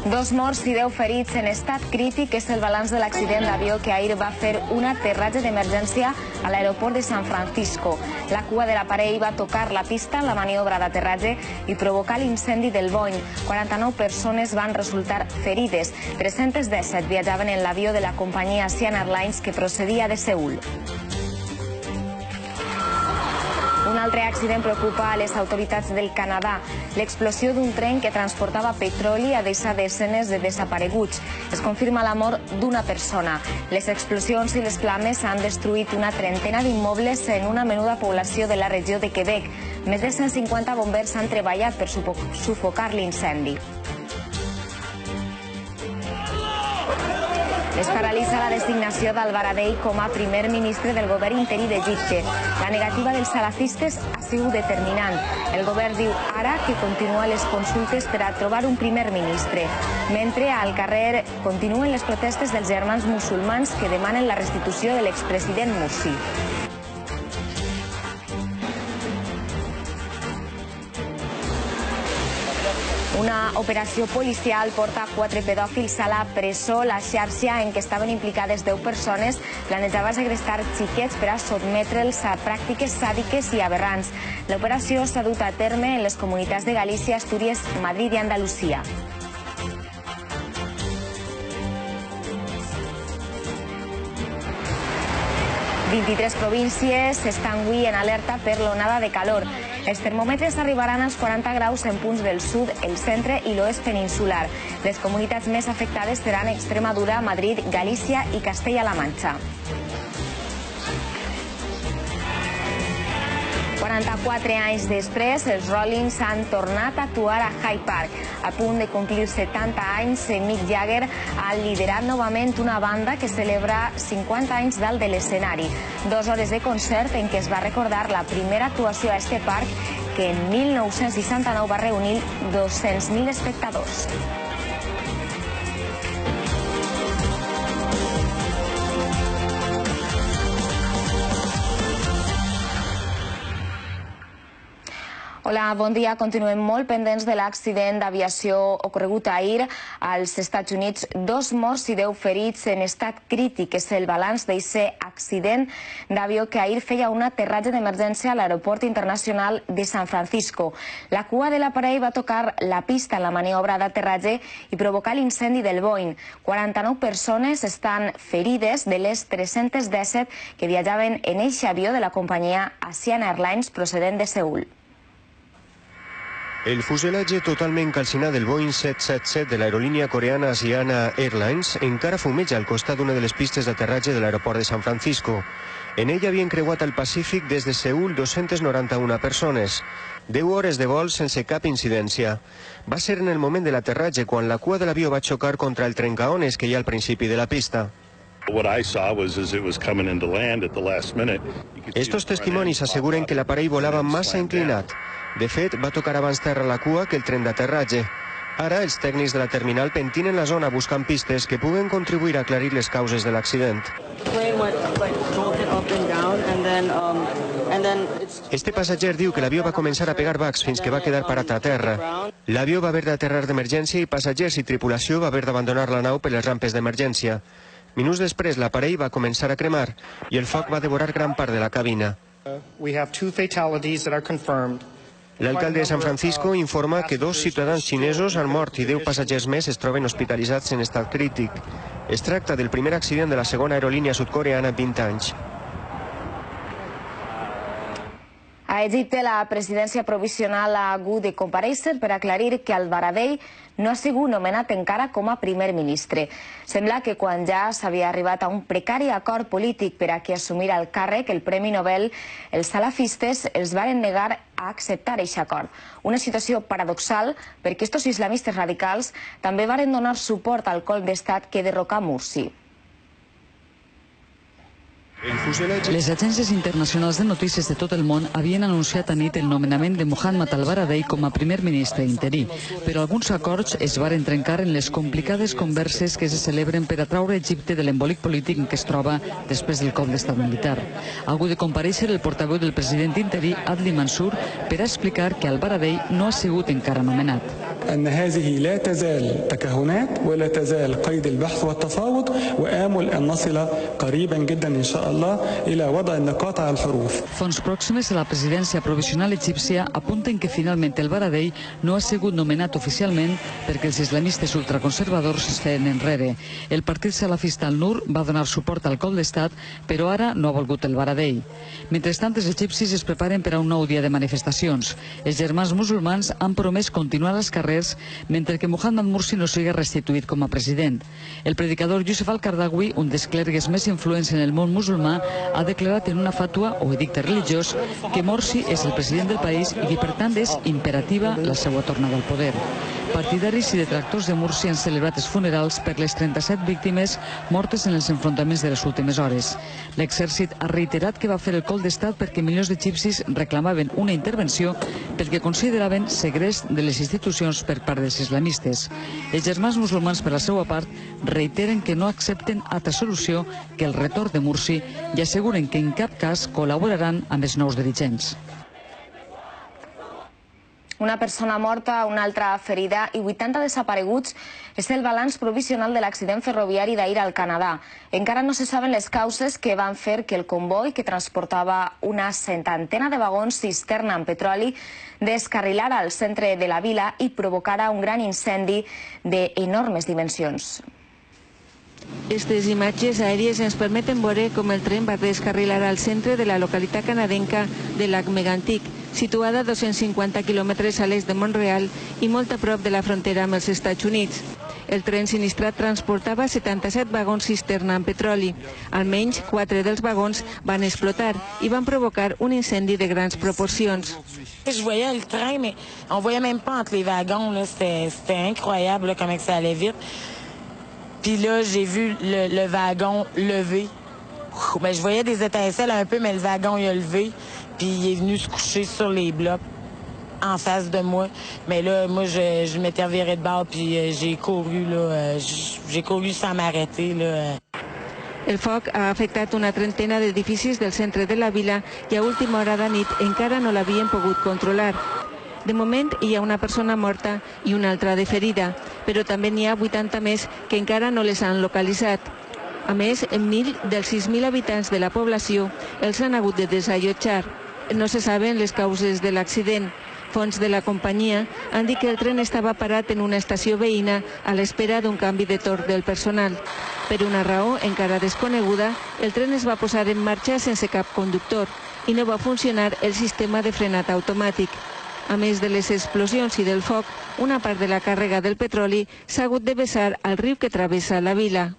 2 morts i 10 ferits en estat crític és el balanç de l'accident d'avió que ahir va fer un aterratge d'emergència a l'aeroport de San Francisco. La cua de l'aparell va tocar la pista en la maniobra d'aterratge i provocar l'incendi del Boeing. 49 persones van resultar ferides. 317 viatjaven en l'avió de la companyia Asiana Airlines que procedia de Seül. Un altre accident preocupa a les autoritats del Canadà. L'explosió d'un tren que transportava petroli ha deixat desenes de desapareguts. Es confirma la mort d'una persona. Les explosions i les flames han destruït una trentena d'immobles en una menuda població de la regió de Quebec. Més de 150 bombers han treballat per sufocar l'incendi. Es paralitza la designació d'Al-Baradei com a primer ministre del govern interí d'Egipte. La negativa dels salafistes ha sigut determinant. El govern diu ara que continua les consultes per a trobar un primer ministre. Mentre al carrer continuen les protestes dels germans musulmans que demanen la restitució de l'expresident Morsi. Una operació policial porta 4 pedòfils a la presó. La xarxa en què estaven implicades 10 persones planejava segrestar xiquets per a sotmetre'ls a pràctiques sàdiques i aberrants. L'operació s'ha dut a terme en les comunitats de Galícia, Astúries, Madrid i Andalusia. Les 23 províncies estan avui en alerta per l'onada de calor. Els termòmetres arribaran als 40 graus en punts del sud, el centre i l'oest peninsular. Les comunitats més afectades seran Extremadura, Madrid, Galícia i Castella-La Manxa. 44 anys després, els Rollins han tornat a actuar a Hyde Park. A punt de complir 70 anys, Mick Jagger ha liderat novament una banda que celebra 50 anys dalt de l'escenari. 2 hores de concert en què es va recordar la primera actuació a este parc que en 1969 va reunir 200.000 espectadors. Hola, bon dia. Continuem molt pendents de l'accident d'aviació ocorregut ahir als Estats Units. 2 morts i 10 ferits en estat crític. És el balanç d'aquest accident d'avió que ahir feia un aterratge d'emergència a l'aeroport internacional de San Francisco. La cua de l'aparell va tocar la pista en la maniobra d'aterratge i provocar l'incendi del Boeing. 49 persones estan ferides de les 317 que viatjaven en eixe avió de la companyia Asiana Airlines procedent de Seül. El fuselatge totalment calcinat del Boeing 777 de l'aerolínia coreana Asiana Airlines encara fumeja al costat d'una de les pistes d'aterratge de l'aeroport de San Francisco. En ella havien creuat el Pacífic des de Seül 291 persones. 10 hores de vol sense cap incidència. Va ser en el moment de l'aterratge quan la cua de l'avió va xocar contra el trencaones que hi ha al principi de la pista. Estos testimonis asseguren que l'aparell volava massa inclinat. De fet, va tocar abans terra la cua que el tren d'aterratge. Ara, els tècnics de la terminal pentinen la zona buscant pistes que puguen contribuir a aclarir les causes de l'accident. Este passatger diu que l'avió va començar a pegar bacs fins que va quedar parat a terra. L'avió va haver d'aterrar d'emergència i passatgers i tripulació va haver d'abandonar la nau per les rampes d'emergència. Minuts després, l'aparell va començar a cremar i el foc va devorar gran part de la cabina. L'alcalde de San Francisco informa que 2 ciutadans xinesos han mort i 10 passatgers més es troben hospitalitzats en estat crític. Es tracta del primer accident de la segona aerolínia sud-coreana en 20 anys. A Egipte, la presidència provisional ha hagut de comparèixer per aclarir que Al-Baradei no ha sigut nomenat encara com a primer ministre. Sembla que quan ja s'havia arribat a un precari acord polític per a qui assumir el càrrec, el Premi Nobel, els salafistes els varen negar a acceptar aquest acord. Una situació paradoxal perquè estos islamistes radicals també varen donar suport al colp d'estat que derrocà Morsi. Les agències internacionals de notícies de tot el món havien anunciat anit el nomenament de Mohamed Al-Baradei com a primer ministre interí, però alguns acords es varen trencar en les complicades converses que se celebren per atraure Egipte de l'embolic polític en què es troba després del cop d'estat militar. Ha hagut de comparèixer el portaveu del president interí, Adli Mansour, per a explicar que Al-Baradei no ha sigut encara nomenat. أن هذه لا تزال تكهنات ولا تزال قيد البحث والتفاوض، وآمل أن نصل قريبا جدا إن شاء الله إلى وضع النقاط على الحروف. Fonts pròximes a la presidència provisional egípcia apunten que finalment el Baradei no ha sigut nomenat oficialment perquè els islamistes ultraconservadors es feien enrere. El partit salafista al-Nur va donar suport al cop d'estat, però ara no ha volgut el Baradei. Mentrestant, els egipcis es preparen per a un nou dia de manifestacions. Els germans musulmans han promès continuar als carrers mentre que Mohamed Morsi no sigui restituït com a president. El predicador Youssef al-Qaradawi, un dels clergues més influents en el món musulmà, ha declarat en una fatua o edicte religiós que Morsi és el president del país i que, per tant, és imperativa la seva tornada al poder. Partidaris i detractors de Morsi han celebrat els funerals per les 37 víctimes mortes en els enfrontaments de les últimes hores. L'exèrcit ha reiterat que va fer el cop d'estat perquè milions d'egipcis reclamaven una intervenció perquè consideraven segrest de les institucions per part dels islamistes. Els germans musulmans, per la seva part, reiteren que no accepten altra solució que el retorn de Morsi i asseguren que en cap cas col·laboraran amb els nous dirigents. Una persona morta, una altra ferida i 80 desapareguts és el balanç provisional de l'accident ferroviari d'ahir al Canadà. Encara no se saben les causes que van fer que el comboi que transportava una centantena de vagons cisterna amb petroli descarrilara al centre de la vila i provocara un gran incendi d'enormes dimensions. Aquestes imatges aèries ens permeten veure com el tren va descarrilar al centre de la localitat canadenca de Lac Mégantic, situada a 250 quilòmetres a l'est de Montreal i molt a prop de la frontera amb els Estats Units. El tren sinistrat transportava 77 vagons cisterna amb petroli. Almenys 4 dels vagons van explotar i van provocar un incendi de grans proporcions. Je voyais le train, mais on voyait même pas entre les wagons. C'était incroyable comment ça allait vite. Puis là, j'ai vu le wagon lever. Ben, je voyais des étincelles un peu, mais le wagon il a levé. Puis il est venu se coucher sur les blocs en face de moi. Mais là, moi, je m'étais reviré de bord, puis j'ai couru, là. J'ai couru sans m'arrêter, là. El foc ha afectat una trentena d'edificis del centre de la vila i a última hora de nit encara no l'havien pogut controlar. De moment hi ha una persona morta i una altra de ferida, però també n'hi ha 80 més que encara no les han localitzat. A més, 1.000 dels 6.000 habitants de la població els han hagut de desallotjar. No se saben les causes de l'accident. Fonts de la companyia han dit que el tren estava parat en una estació veïna a l'espera d'un canvi de torn del personal. Per una raó encara desconeguda, el tren es va posar en marxa sense cap conductor i no va funcionar el sistema de frenat automàtic. A més de les explosions i del foc, una part de la càrrega del petroli s'ha hagut de vessar al riu que travessa la vila.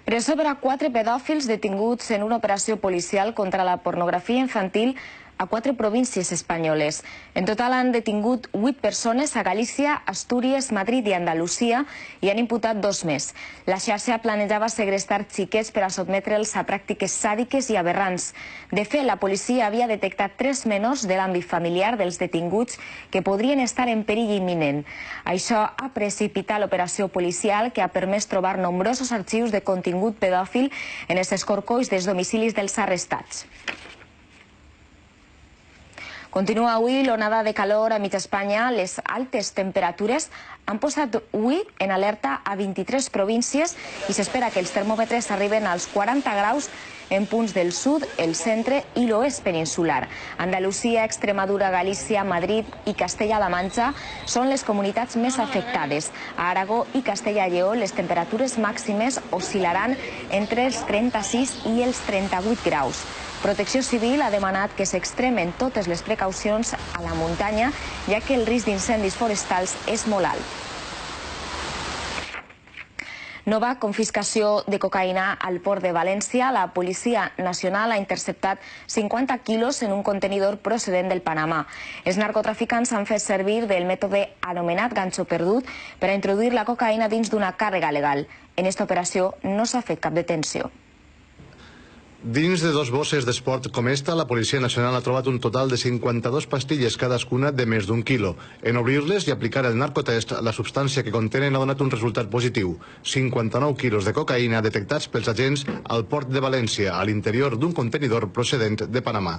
Presó per a 4 pedòfils detinguts en una operació policial contra la pornografia infantil a 4 províncies espanyoles. En total han detingut 8 persones a Galícia, Astúries, Madrid i Andalusia i han imputat 2 més. La xarxa planejava segrestar xiquets per a sotmetre'ls a pràctiques sàdiques i aberrants. De fet, la policia havia detectat 3 menors de l'àmbit familiar dels detinguts que podrien estar en perill imminent. Això ha precipitat l'operació policial que ha permès trobar nombrosos arxius de contingut pedòfil en els escorcolls dels domicilis dels arrestats. Continua avui l'onada de calor a mig Espanya. Les altes temperatures han posat avui en alerta a 23 províncies i s'espera que els termòmetres arriben als 40 graus en punts del sud, el centre i l'oest peninsular. Andalusia, Extremadura, Galícia, Madrid i Castella-La Manxa són les comunitats més afectades. A Aragó i Castella-Lleó les temperatures màximes oscil·laran entre els 36 i els 38 graus. Protecció Civil ha demanat que s'extremen totes les precaucions a la muntanya, ja que el risc d'incendis forestals és molt alt. Nova confiscació de cocaïna al port de València. La Policia Nacional ha interceptat 50 quilos en un contenidor procedent del Panamà. Els narcotraficants han fet servir del mètode anomenat ganxo perdut per a introduir la cocaïna dins d'una càrrega legal. En aquesta operació no s'ha fet cap detenció. Dins de 2 bosses d'esport com esta, la Policia Nacional ha trobat un total de 52 pastilles cadascuna de més d'1 quilo. En obrir-les i aplicar el narcotest, la substància que contenen ha donat un resultat positiu. 59 quilos de cocaïna detectats pels agents al port de València, a l'interior d'un contenidor procedent de Panamà.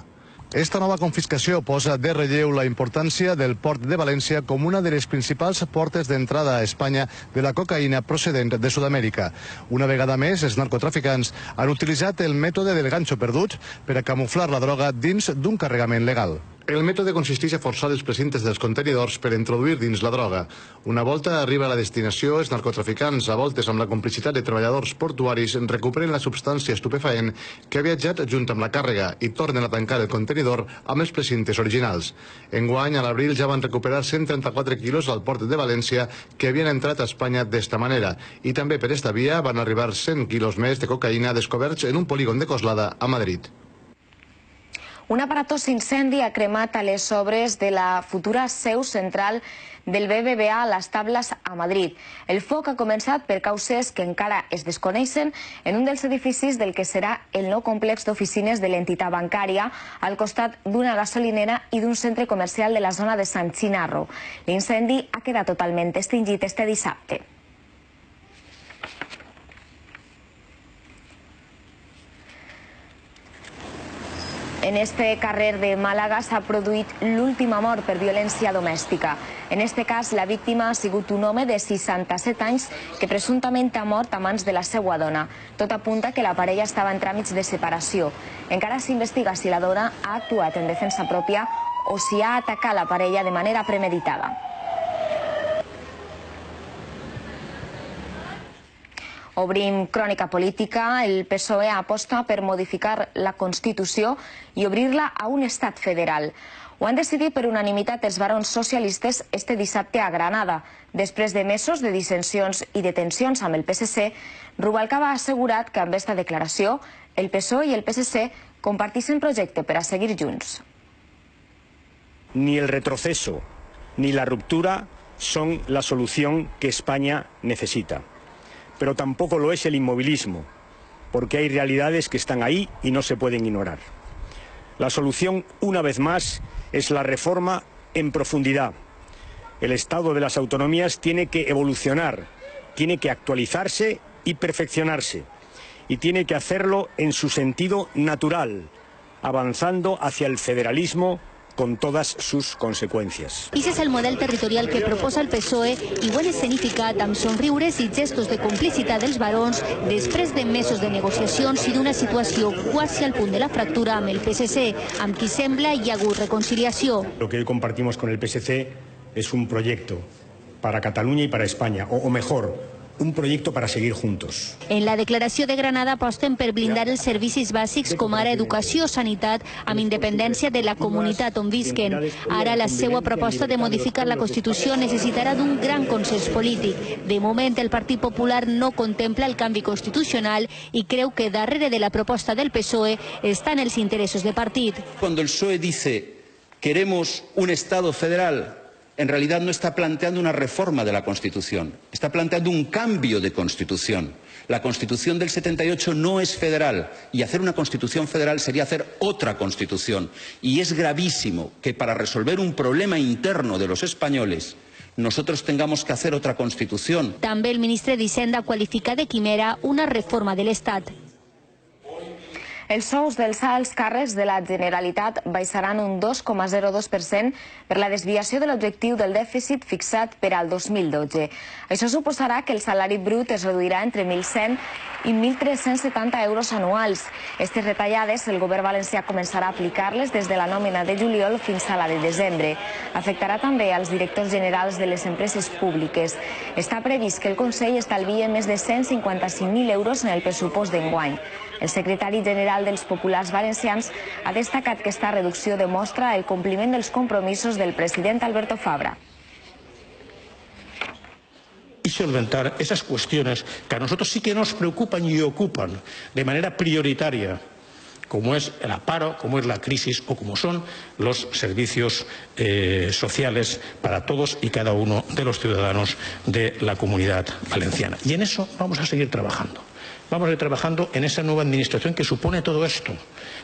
Esta nova confiscació posa de relleu la importància del port de València com una de les principals portes d'entrada a Espanya de la cocaïna procedent de Sud-amèrica. Una vegada més, els narcotraficants han utilitzat el mètode del ganxo perdut per a camuflar la droga dins d'un carregament legal. El mètode consisteix a forçar els precintes dels contenidors per introduir dins la droga. Una volta arriba a la destinació, els narcotraficants, a voltes amb la complicitat de treballadors portuaris, recuperen la substància estupefaent que ha viatjat junt amb la càrrega i tornen a tancar el contenidor amb els precintes originals. Enguany, a l'abril, ja van recuperar 134 quilos al port de València que havien entrat a Espanya d'esta manera. I també per esta via van arribar 100 quilos més de cocaïna descoberts en un polígon de Coslada a Madrid. Un aparatós incendi ha cremat a les obres de la futura seu central del BBVA a les Tables a Madrid. El foc ha començat per causes que encara es desconeixen en un dels edificis del que serà el nou complex d'oficines de l'entitat bancària al costat d'una gasolinera i d'un centre comercial de la zona de Sant Chinarro. L'incendi ha quedat totalment extingit este dissabte. En este carrer de Màlaga s'ha produït l'última mort per violència domèstica. En este cas, la víctima ha sigut un home de 67 anys que presumptament ha mort a mans de la seva dona. Tot apunta que la parella estava en tràmits de separació. Encara s'investiga si la dona ha actuat en defensa pròpia o si ha atacat la parella de manera premeditada. Obrim crònica política. El PSOE aposta per modificar la Constitució i obrir-la a un estat federal. Ho han decidit per unanimitat els barons socialistes este dissabte a Granada. Després de mesos de dissensions i de tensions amb el PSC, Rubalcaba ha assegurat que amb aquesta declaració el PSOE i el PSC comparteixen projecte per a seguir junts. Ni el retroceso ni la ruptura son la solución que España necesita. Pero tampoco lo es el inmovilismo, porque hay realidades que están ahí y no se pueden ignorar. La solución, una vez más, es la reforma en profundidad. El Estado de las autonomías tiene que evolucionar, tiene que actualizarse y perfeccionarse, y tiene que hacerlo en su sentido natural, avanzando hacia el federalismo con todas sus conseqüències. Aquest és el model territorial que proposa el PSOE i ho han escenificat amb somriures i gestos de complicitat dels barons després de mesos de negociacions i d'una situació quasi al punt de la fractura amb el PSC, amb qui sembla hi ha hagut reconciliació. Lo que hoy compartimos con el PSC es un proyecto para Cataluña y para España, o mejor, un proyecto para seguir juntos. En la declaració de Granada aposten per blindar els servicis bàsics com ara educació o sanitat amb independència de la comunitat on visquen. Ara la seva proposta de modificar la Constitució necessitarà d'un gran consens polític. De moment el Partit Popular no contempla el canvi constitucional i creu que darrere de la proposta del PSOE estan els interessos de partit. Cuando el PSOE dice queremos un Estado federal, en realidad no está planteando una reforma de la Constitución, está planteando un cambio de Constitución. La Constitución del 78 no es federal y hacer una Constitución federal sería hacer otra Constitución. Y es gravísimo que para resolver un problema interno de los españoles nosotros tengamos que hacer otra Constitución. També el ministre d'Hisenda qualifica de quimera una reforma de l'Estat. Els sous dels alts càrrecs de la Generalitat baixaran un 2,02% per la desviació de l'objectiu del dèficit fixat per al 2012. Això suposarà que el salari brut es reduirà entre 1.100 i 1.370 euros anuals. Aquestes retallades el govern valencià començarà a aplicar-les des de la nòmina de juliol fins a la de desembre. Afectarà també als directors generals de les empreses públiques. Està previst que el Consell estalviï més de 155.000 euros en el pressupost d'enguany. El secretari general dels Populars Valencians ha destacat que esta reducció demostra el compliment dels compromisos del president Alberto Fabra. Y solventar esas cuestiones que a nosotros sí que nos preocupan y ocupan de manera prioritaria, como es el paro, como es la crisis o como son los servicios sociales para todos y cada uno de los ciudadanos de la Comunidad Valenciana. Y en eso vamos a seguir trabajando. Vamos a ir trabajando en esa nueva administración que supone todo esto,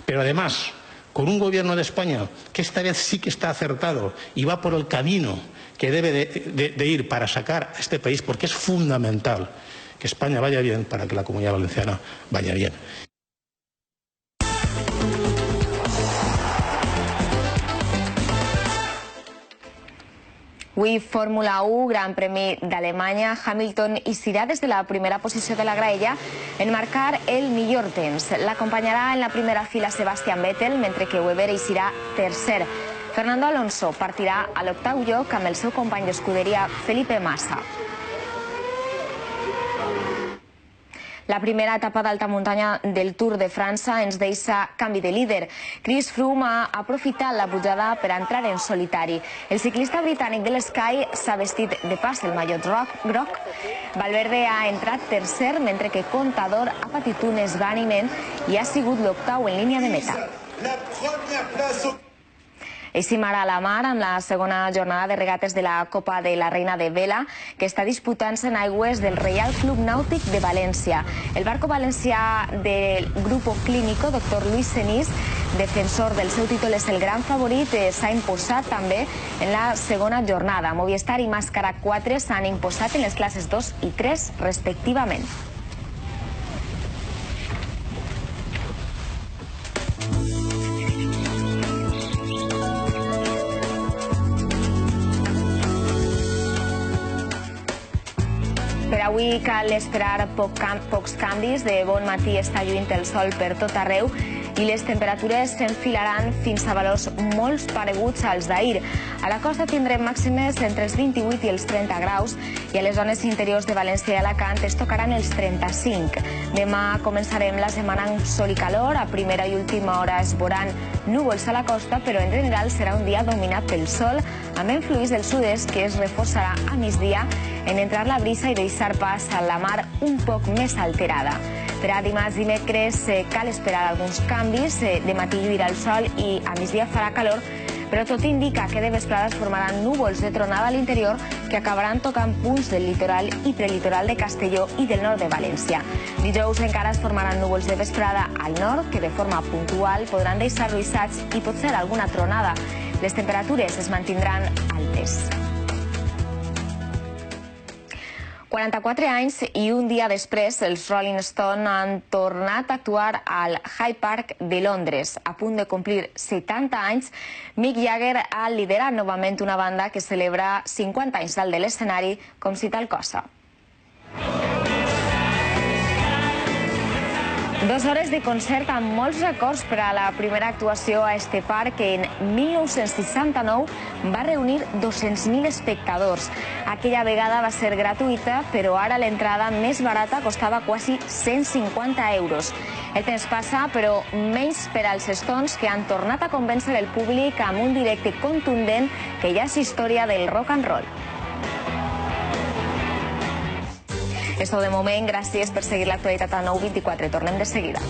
pero además con un gobierno de España que esta vez sí que está acertado y va por el camino que debe de ir para sacar a este país, porque es fundamental que España vaya bien para que la Comunidad Valenciana vaya bien. Avui Fórmula 1, Gran Premi d'Alemanya, Hamilton eixirà des de la primera posició de la graella en marcar el millor temps. L'acompanyarà en la primera fila Sebastian Vettel, mentre que Webber eixirà tercer. Fernando Alonso partirà a l'octau lloc amb el seu company d'escuderia Felipe Massa. La primera etapa d'alta muntanya del Tour de França ens deixa canvi de líder. Chris Froome ha aprofitat la pujada per entrar en solitari. El ciclista britànic de l'Sky s'ha vestit de pas el mallot groc. Valverde ha entrat tercer, mentre que Contador ha patit un esvaniment i ha sigut l'octau en línia de meta. Eixim ara a la mar amb la segona jornada de regates de la Copa de la Reina de Vela, que està disputant-se en aigües del Reial Club Nàutic de València. El barco valencià del Grupo Clínico, Dr. Luis Senís, defensor del seu títol, és el gran favorit, s'ha imposat també en la segona jornada. Movistar i Màscara 4 s'han imposat en les classes 2 i 3 respectivament. Per avui cal esperar pocs canvis. De bon matí està lluint el sol per tot arreu i les temperatures s'enfilaran fins a valors molt pareguts als d'ahir. A la costa tindrem màximes entre els 28 i els 30 graus i a les zones interiors de València i Alacant es tocaran els 35. Demà començarem la setmana amb sol i calor. A primera i última hora es veuran núvols a la costa, però en general serà un dia dominat pel sol, amb influïts del sud-est que es reforçarà a migdia en entrar la brisa i deixar pas a la mar un poc més alterada. Per a dimarts i dimecres cal esperar alguns canvis. De matí lluirà el sol i a migdia farà calor, però tot indica que de vesprada es formaran núvols de tronada a l'interior que acabaran tocant punts del litoral i prelitoral de Castelló i del nord de València. Dijous encara es formaran núvols de vesprada al nord que de forma puntual podran deixar ruixats i potser alguna tronada. Les temperatures es mantindran altes. 44 anys i un dia després, els Rolling Stones han tornat a actuar al Hyde Park de Londres. A punt de complir 70 anys, Mick Jagger ha liderat novament una banda que celebra 50 anys dalt de l'escenari com si tal cosa. 2 hores de concert amb molts records per a la primera actuació a este parc, que en 1969 va reunir 200.000 espectadors. Aquella vegada va ser gratuïta, però ara l'entrada més barata costava quasi 150 euros. El temps passa, però menys per als Stones, que han tornat a convèncer el públic amb un directe contundent que ja és història del rock and roll. És tot de moment, gràcies per seguir l'actualitat a Nou24. Tornem de seguida.